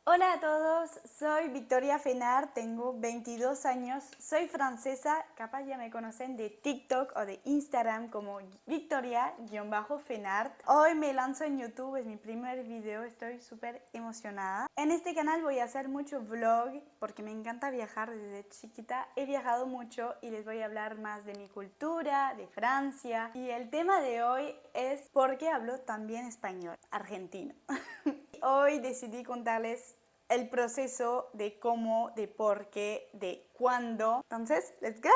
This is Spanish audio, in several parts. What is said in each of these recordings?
Hola a todos, soy Victoria Fenar, tengo 22 años, soy francesa, capaz ya me conocen de TikTok o de Instagram como Victoria-Fenar. Hoy me lanzo en YouTube, es mi primer video, estoy súper emocionada. En este canal voy a hacer mucho vlog porque me encanta viajar desde chiquita. He viajado mucho y les voy a hablar más de mi cultura, de Francia. Y el tema de hoy es por qué hablo tan bien español, argentino. Hoy decidí contarles el proceso de cómo, de por qué, de cuándo. Entonces, let's go.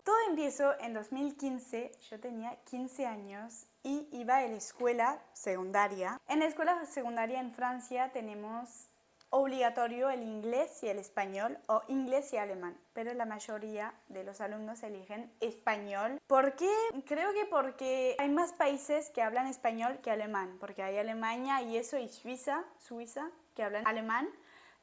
Todo empezó en 2015. Yo tenía 15 años y iba a la escuela secundaria. En la escuela secundaria en Francia tenemos obligatorio el inglés y el español o inglés y alemán, pero la mayoría de los alumnos eligen español. ¿Por qué? Creo que porque hay más países que hablan español que alemán, porque hay Alemania y eso y Suiza que hablan alemán,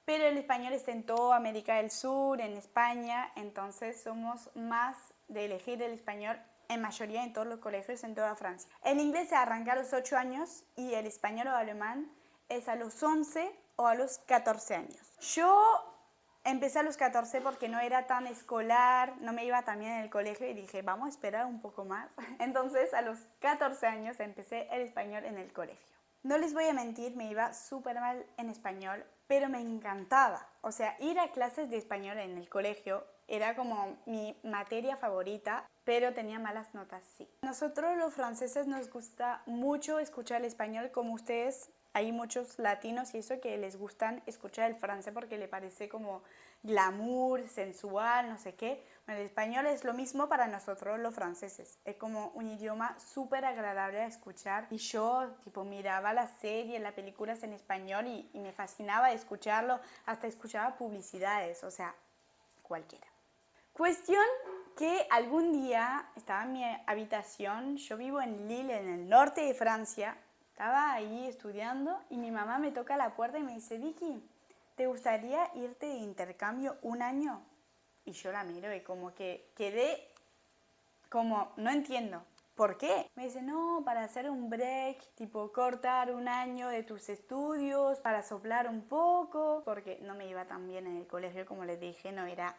pero el español está en toda América del Sur, en España, entonces somos más de elegir el español en mayoría en todos los colegios en toda Francia. El inglés se arranca a los 8 años y el español o alemán es a los 11 o a los 14 años. Yo empecé a los 14 porque no era tan escolar, no me iba tan bien en el colegio y dije, vamos a esperar un poco más. Entonces a los 14 años empecé el español en el colegio. No les voy a mentir, me iba súper mal en español, pero me encantaba. O sea, ir a clases de español en el colegio era como mi materia favorita, pero tenía malas notas, sí. Nosotros los franceses nos gusta mucho escuchar el español, como ustedes. Hay muchos latinos y eso que les gustan escuchar el francés porque le parece como glamour, sensual, no sé qué. Bueno, el español es lo mismo para nosotros los franceses. Es como un idioma súper agradable a escuchar. Y yo tipo miraba las series, las películas en español y me fascinaba escucharlo. Hasta escuchaba publicidades, o sea, cualquiera. Cuestión que algún día estaba en mi habitación, yo vivo en Lille, en el norte de Francia, estaba ahí estudiando y mi mamá me toca la puerta y me dice, Vicky, ¿te gustaría irte de intercambio un año? Y yo la miro y como que quedé como, no entiendo. ¿Por qué? Me dice, no, para hacer un break, tipo cortar un año de tus estudios, para soplar un poco, porque no me iba tan bien en el colegio, como les dije, no iba.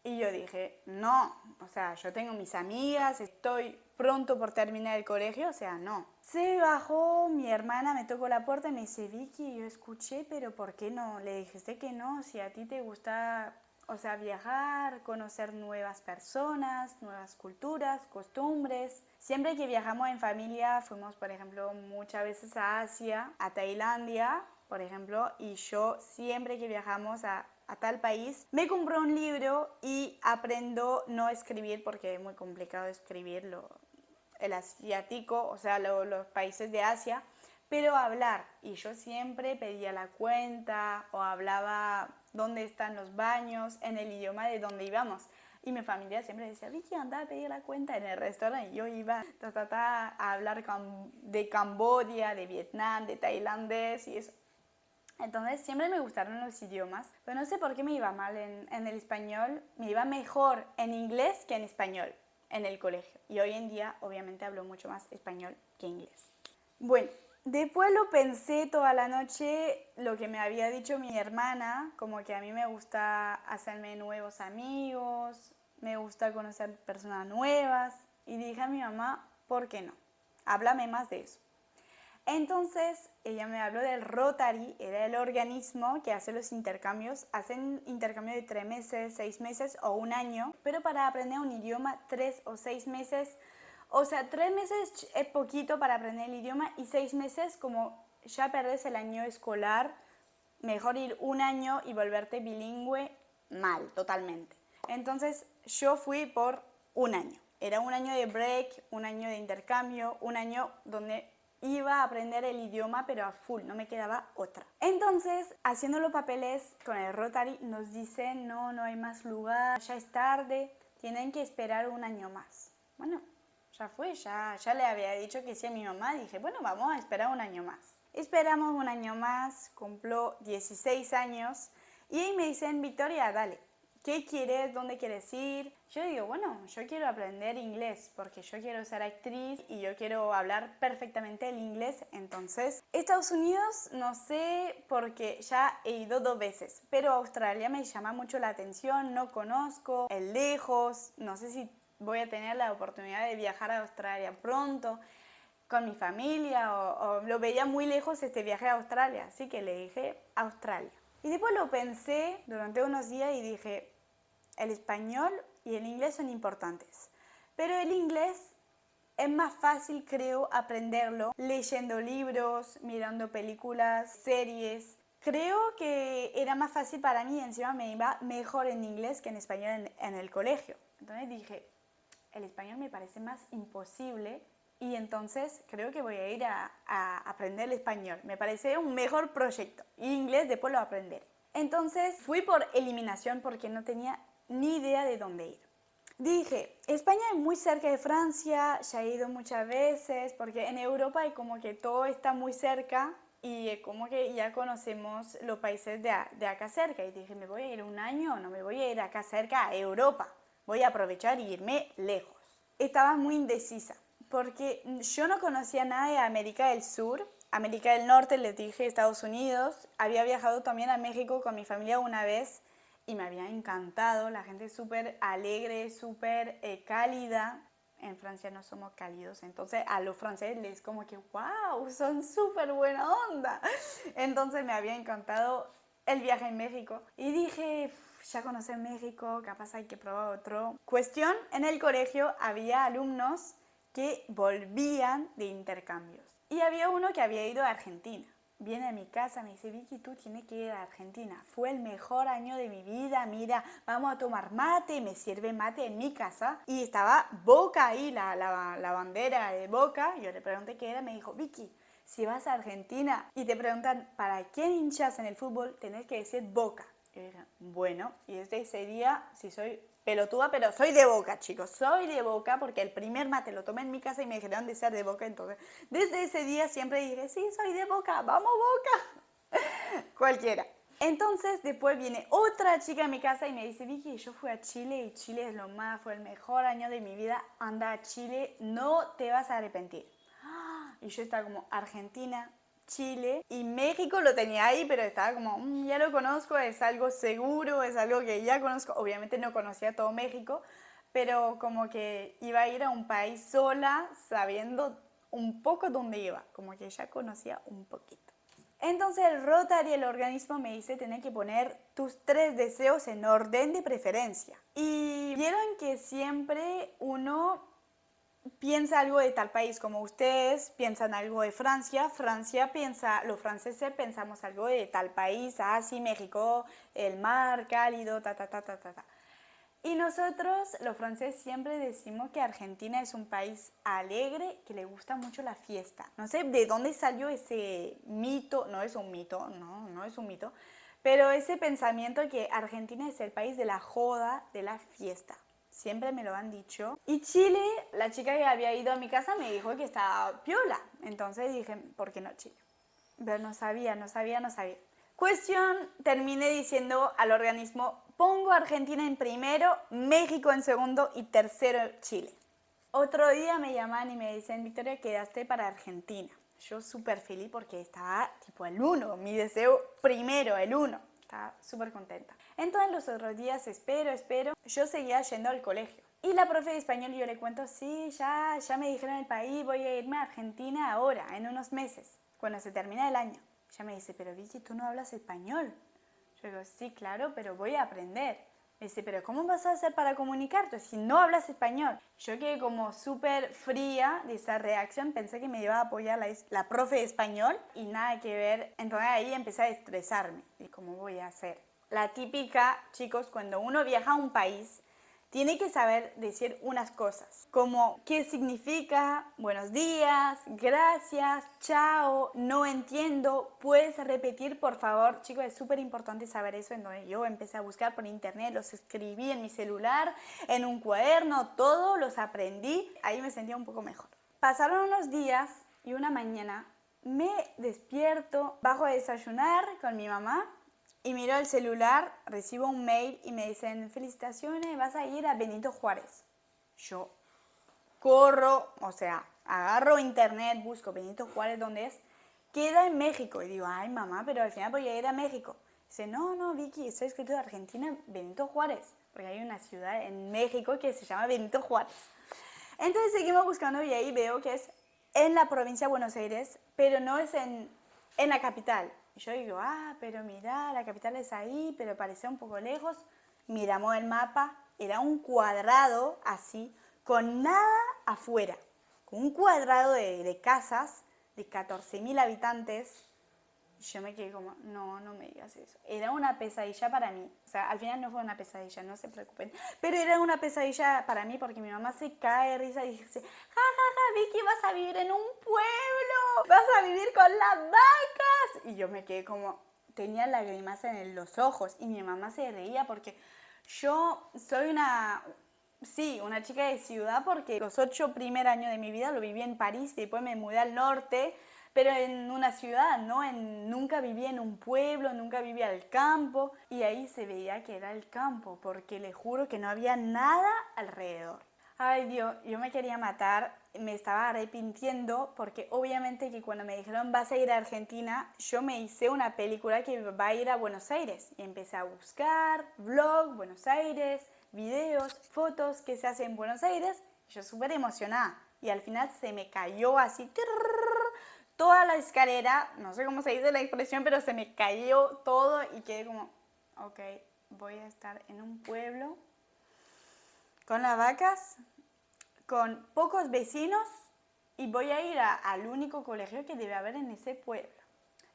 Y yo dije, no, o sea, yo tengo mis amigas, estoy pronto por terminar el colegio, o sea, no. Se bajó, mi hermana me tocó la puerta y me dice, Vicky, yo escuché, pero ¿por qué no? Le dijiste que no, si a ti te gusta, o sea, viajar, conocer nuevas personas, nuevas culturas, costumbres. Siempre que viajamos en familia, fuimos, por ejemplo, muchas veces a Asia, a Tailandia, por ejemplo, y yo siempre que viajamos a tal país, me compré un libro y aprendo no escribir porque es muy complicado escribirlo, el asiático, o sea, los países de Asia, pero hablar. Y yo siempre pedía la cuenta o hablaba dónde están los baños en el idioma de donde íbamos. Y mi familia siempre decía, Vicky, anda a pedir la cuenta en el restaurante. Y yo iba a hablar de Camboya, de Vietnam, de tailandés y eso. Entonces siempre me gustaron los idiomas, pero no sé por qué me iba mal en el español, me iba mejor en inglés que en español en el colegio. Y hoy en día obviamente hablo mucho más español que inglés. Bueno, después lo pensé toda la noche, lo que me había dicho mi hermana, como que a mí me gusta hacerme nuevos amigos, me gusta conocer personas nuevas. Y dije a mi mamá, ¿por qué no? Háblame más de eso. Entonces ella me habló del Rotary, era el organismo que hace los intercambios, hacen intercambio de 3 meses, 6 meses o un año, pero para aprender un idioma 3 o 6 meses, o sea, 3 meses es poquito para aprender el idioma y 6 meses como ya perdés el año escolar, mejor ir un año y volverte bilingüe mal, totalmente. Entonces yo fui por un año. Era un año de break, un año de intercambio, un año donde iba a aprender el idioma pero a full, no me quedaba otra. Entonces, haciendo los papeles con el Rotary nos dicen, no, no hay más lugar, ya es tarde, tienen que esperar un año más. Bueno, ya fue, ya le había dicho que sí a mi mamá, dije, bueno, vamos a esperar un año más. Esperamos un año más, cumplió 16 años y ahí me dicen, Victoria, dale, ¿qué quieres? ¿Dónde quieres ir? Yo digo, bueno, yo quiero aprender inglés porque yo quiero ser actriz y yo quiero hablar perfectamente el inglés. Entonces, Estados Unidos no sé porque ya he ido 2 veces, pero Australia me llama mucho la atención, no conozco, es lejos, no sé si voy a tener la oportunidad de viajar a Australia pronto con mi familia o lo veía muy lejos este viaje a Australia, así que le dije Australia. Y después lo pensé durante unos días y dije, el español y el inglés son importantes, pero el inglés es más fácil, creo, aprenderlo leyendo libros, mirando películas, series. Creo que era más fácil para mí, encima me iba mejor en inglés que en español en el colegio. Entonces dije, el español me parece más imposible y entonces creo que voy a ir a aprender el español. Me parece un mejor proyecto y inglés después lo aprenderé. Entonces fui por eliminación porque no tenía ni idea de dónde ir. Dije, España es muy cerca de Francia, ya he ido muchas veces, porque en Europa hay como que todo está muy cerca y como que ya conocemos los países de acá cerca. Y dije, ¿me voy a ir un año o no me voy a ir acá cerca a Europa? Voy a aprovechar y irme lejos. Estaba muy indecisa, porque yo no conocía nada de América del Sur. América del Norte, les dije, Estados Unidos. Había viajado también a México con mi familia una vez y me había encantado, la gente es súper alegre, súper cálida. En Francia no somos cálidos, entonces a los franceses les como que wow, son súper buena onda. Entonces me había encantado el viaje en México y dije, ya conocí México, capaz hay que probar otro. Cuestión, en el colegio había alumnos que volvían de intercambios y había uno que había ido a Argentina. Viene a mi casa, me dice, Vicky, tú tienes que ir a Argentina. Fue el mejor año de mi vida, mira, vamos a tomar mate, me sirve mate en mi casa. Y estaba Boca ahí, la bandera de Boca. Yo le pregunté qué era, me dijo, Vicky, si vas a Argentina y te preguntan para quién hinchas en el fútbol, tenés que decir Boca. Y yo dije, bueno, y desde ese día, si soy pelotuda, pero soy de Boca, chicos, soy de Boca porque el primer mate lo tomé en mi casa y me dijeron de ser de Boca, entonces desde ese día siempre dije, sí, soy de Boca, vamos Boca, cualquiera. Entonces después viene otra chica a mi casa y me dice, Vicky, yo fui a Chile y Chile es lo más, fue el mejor año de mi vida, anda a Chile, no te vas a arrepentir. Y yo estaba como, Argentina, Chile y México lo tenía ahí, pero estaba como, ya lo conozco, es algo seguro, es algo que ya conozco. Obviamente no conocía todo México, pero como que iba a ir a un país sola sabiendo un poco dónde iba, como que ya conocía un poquito. Entonces el Rotary, el organismo, me dice, tenés que poner tus 3 deseos en orden de preferencia. Y vieron que siempre uno piensa algo de tal país, como ustedes piensan algo de Francia, Francia piensa, los franceses pensamos algo de tal país, sí, México, el mar cálido, ta, ta, ta, ta, ta, ta. Y nosotros, los franceses, siempre decimos que Argentina es un país alegre, que le gusta mucho la fiesta. No sé de dónde salió ese mito, no es un mito, no es un mito, pero ese pensamiento que Argentina es el país de la joda, de la fiesta. Siempre me lo han dicho. Y Chile, la chica que había ido a mi casa me dijo que estaba piola. Entonces dije, ¿por qué no Chile? Pero no sabía. Cuestión, terminé diciendo al organismo, pongo a Argentina en primero, México en segundo y tercero Chile. Otro día me llaman y me dicen, Victoria, quedaste para Argentina. Yo súper feliz porque estaba tipo el 1, mi deseo primero, el 1. Estaba súper contenta. Entonces los otros días espero. Yo seguía yendo al colegio. Y la profe de español yo le cuento, sí, ya me dijeron el país, voy a irme a Argentina ahora, en unos meses, cuando se termina el año. Ella me dice, pero Vicky, tú no hablas español. Yo digo, sí, claro, pero voy a aprender. Me dice, pero ¿cómo vas a hacer para comunicarte si no hablas español? Yo quedé como súper fría de esa reacción, pensé que me iba a apoyar la profe de español y nada que ver. Entonces ahí empecé a estresarme. ¿Y cómo voy a hacer? La típica, chicos, cuando uno viaja a un país, tiene que saber decir unas cosas, como qué significa, buenos días, gracias, chao, no entiendo, puedes repetir por favor. Chicos, es súper importante saber eso. Entonces yo empecé a buscar por internet, los escribí en mi celular, en un cuaderno, todo, los aprendí, ahí me sentía un poco mejor. Pasaron unos días y una mañana me despierto, bajo a desayunar con mi mamá Y miro el celular, recibo un mail y me dicen, felicitaciones, vas a ir a Benito Juárez. Yo corro, o sea, agarro internet, busco Benito Juárez, ¿dónde es? Queda en México. Y digo, ay mamá, pero al final voy a ir a México. Dice, no, no, Vicky, está escrito de Argentina, Benito Juárez. Porque hay una ciudad en México que se llama Benito Juárez. Entonces seguimos buscando y ahí veo que es en la provincia de Buenos Aires, pero no es en la capital. Y yo digo, pero mira, la capital es ahí, pero parece un poco lejos. Miramos el mapa, era un cuadrado así, con nada afuera. Con un cuadrado de casas de 14.000 habitantes. Y yo me quedé como, no, no me digas eso. Era una pesadilla para mí. O sea, al final no fue una pesadilla, no se preocupen. Pero era una pesadilla para mí porque mi mamá se cae de risa y dice, ja, ja, ja, Vicky, vas a vivir en un pueblo, vas a vivir con las vacas. Y yo me quedé como, tenía lágrimas en los ojos y mi mamá se reía porque yo soy una chica de ciudad porque los 8 primeros años de mi vida lo viví en París y después me mudé al norte, pero en una ciudad, ¿no? Nunca viví en un pueblo, nunca viví al campo y ahí se veía que era el campo porque les juro que no había nada alrededor. Ay Dios, yo me quería matar, me estaba arrepintiendo porque obviamente que cuando me dijeron vas a ir a Argentina, yo me hice una película que va a ir a Buenos Aires y empecé a buscar vlog, Buenos Aires, videos, fotos que se hacen en Buenos Aires, yo súper emocionada y al final se me cayó así toda la escalera, no sé cómo se dice la expresión, pero se me cayó todo y quedé como, ok, voy a estar en un pueblo con las vacas, con pocos vecinos y voy a ir al único colegio que debe haber en ese pueblo.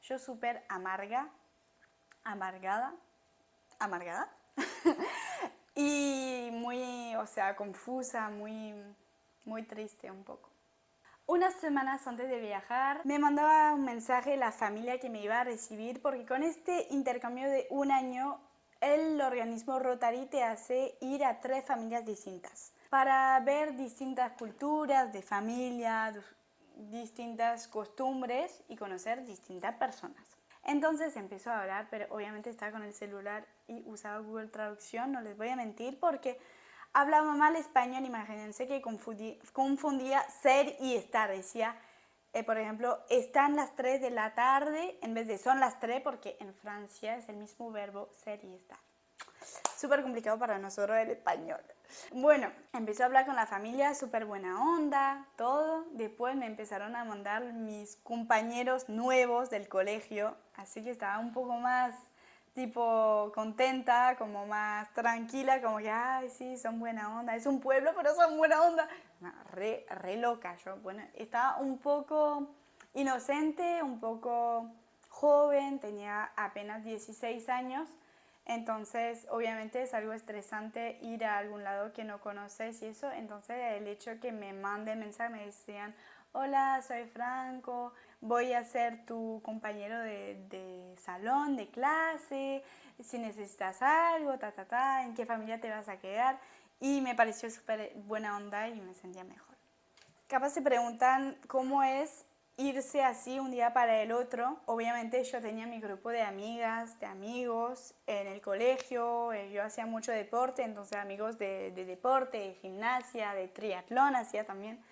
Yo súper amargada y muy, o sea, confusa, muy triste un poco. Unas semanas antes de viajar me mandaba un mensaje la familia que me iba a recibir porque con este intercambio de un año el organismo Rotary te hace ir a 3 familias distintas para ver distintas culturas de familia, distintas costumbres y conocer distintas personas. Entonces empezó a hablar, pero obviamente estaba con el celular y usaba Google Traducción, no les voy a mentir, porque hablaba mal español, imagínense que confundía ser y estar. Decía, por ejemplo, están las 3 de la tarde en vez de son las 3 porque en Francia es el mismo verbo ser y estar. Súper complicado para nosotros el español. Bueno, empecé a hablar con la familia, súper buena onda, todo. Después me empezaron a mandar mis compañeros nuevos del colegio, así que estaba un poco más tipo contenta, como más tranquila, como que, ay, sí, son buena onda. Es un pueblo, pero son buena onda. No, re loca yo. Bueno, estaba un poco inocente, un poco joven, tenía apenas 16 años. Entonces, obviamente es algo estresante ir a algún lado que no conoces y eso. Entonces, el hecho que me manden mensajes, me decían, hola, soy Franco, voy a ser tu compañero de salón, de clase, si necesitas algo, en qué familia te vas a quedar. Y me pareció súper buena onda y me sentía mejor. Capaz se preguntan cómo es irse así un día para el otro. Obviamente yo tenía mi grupo de amigas, de amigos en el colegio, yo hacía mucho deporte, entonces amigos de deporte, de gimnasia, de triatlón hacía también.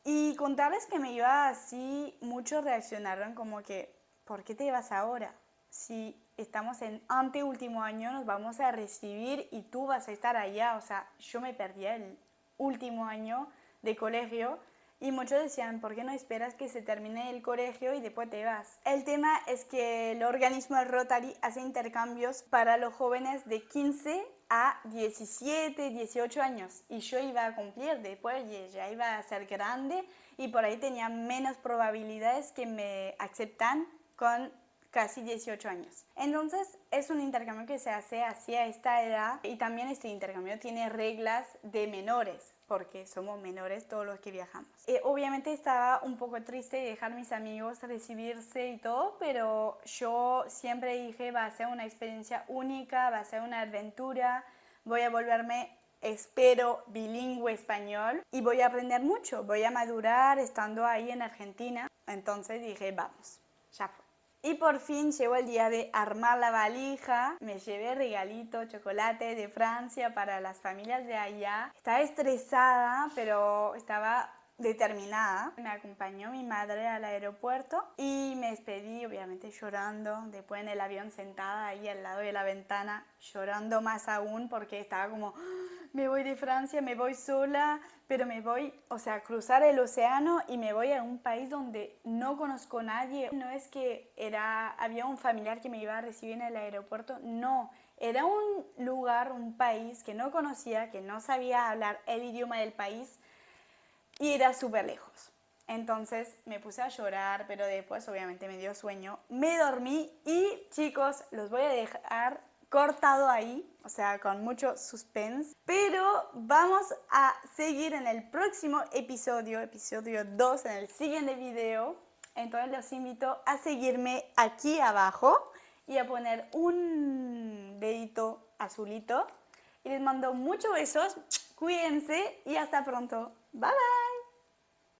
Y contarles que me iba así, muchos reaccionaron como que, ¿por qué te vas ahora? Si estamos en anteúltimo año, nos vamos a recibir y tú vas a estar allá. O sea, yo me perdí el último año de colegio y muchos decían, ¿por qué no esperas que se termine el colegio y después te vas? El tema es que el organismo del Rotary hace intercambios para los jóvenes de 15 a 17, 18 años y yo iba a cumplir después, ya iba a ser grande y por ahí tenía menos probabilidades que me aceptan con casi 18 años. Entonces es un intercambio que se hace hacia esta edad y también este intercambio tiene reglas de menores porque somos menores todos los que viajamos. Obviamente estaba un poco triste de dejar a mis amigos recibirse y todo, pero yo siempre dije va a ser una experiencia única, va a ser una aventura, voy a volverme, espero, bilingüe español y voy a aprender mucho, voy a madurar estando ahí en Argentina. Entonces dije, vamos, ya fue. Y por fin llegó el día de armar la valija. Me llevé regalito, chocolate de Francia para las familias de allá. Estaba estresada, pero estaba determinada. Me acompañó mi madre al aeropuerto y me despedí, obviamente llorando. Después en el avión sentada ahí al lado de la ventana, llorando más aún porque estaba como, me voy de Francia, me voy sola, pero me voy, o sea, cruzar el océano y me voy a un país donde no conozco a nadie. No es que había un familiar que me iba a recibir en el aeropuerto, no. Era un lugar, un país que no conocía, que no sabía hablar el idioma del país y era súper lejos. Entonces me puse a llorar, pero después obviamente me dio sueño. Me dormí y chicos, los voy a dejar cortado ahí, o sea, con mucho suspense. Pero vamos a seguir en el próximo episodio 2, en el siguiente video. Entonces los invito a seguirme aquí abajo y a poner un dedito azulito. Y les mando muchos besos, cuídense y hasta pronto. Bye bye.